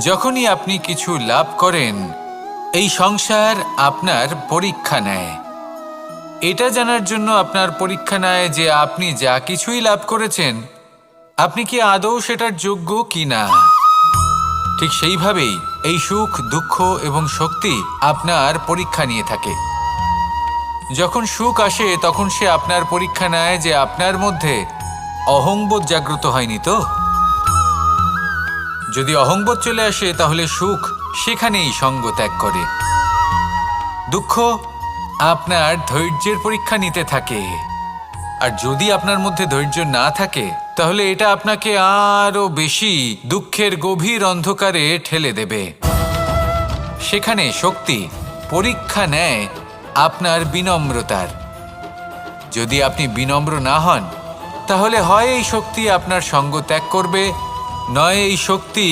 যখনই আপনি কিছু লাভ করেন, এই সংসার আপনার পরীক্ষা নেয়। এটা জানার জন্য আপনার পরীক্ষা নেয় যে আপনি যা কিছুই লাভ করেছেন, আপনি কি আদৌ সেটার যোগ্য কিনা। ঠিক সেইভাবেই এই সুখ, দুঃখ এবং শক্তি আপনার পরীক্ষা নিয়ে থাকে। যখন সুখ আসে তখন সে আপনার পরীক্ষা নেয় যে আপনার মধ্যে অহংবোধ জাগ্রত হয়নি তো। যদি অহংবোধ চলে আসে তাহলে সুখ সেখানেই সঙ্গ ত্যাগ করে। দুঃখ আপনার ধৈর্যের পরীক্ষা নিতে থাকে, আর যদি আপনার মধ্যে ধৈর্য না থাকে তাহলে এটা আপনাকে আরো বেশি দুঃখের গভীর অন্ধকারে ঠেলে দেবে। সেখানে শক্তি পরীক্ষা নেয় আপনার বিনম্রতার। যদি আপনি বিনম্র না হন তাহলে হয় এই শক্তি আপনার সঙ্গ ত্যাগ করবে, নয় এই শক্তি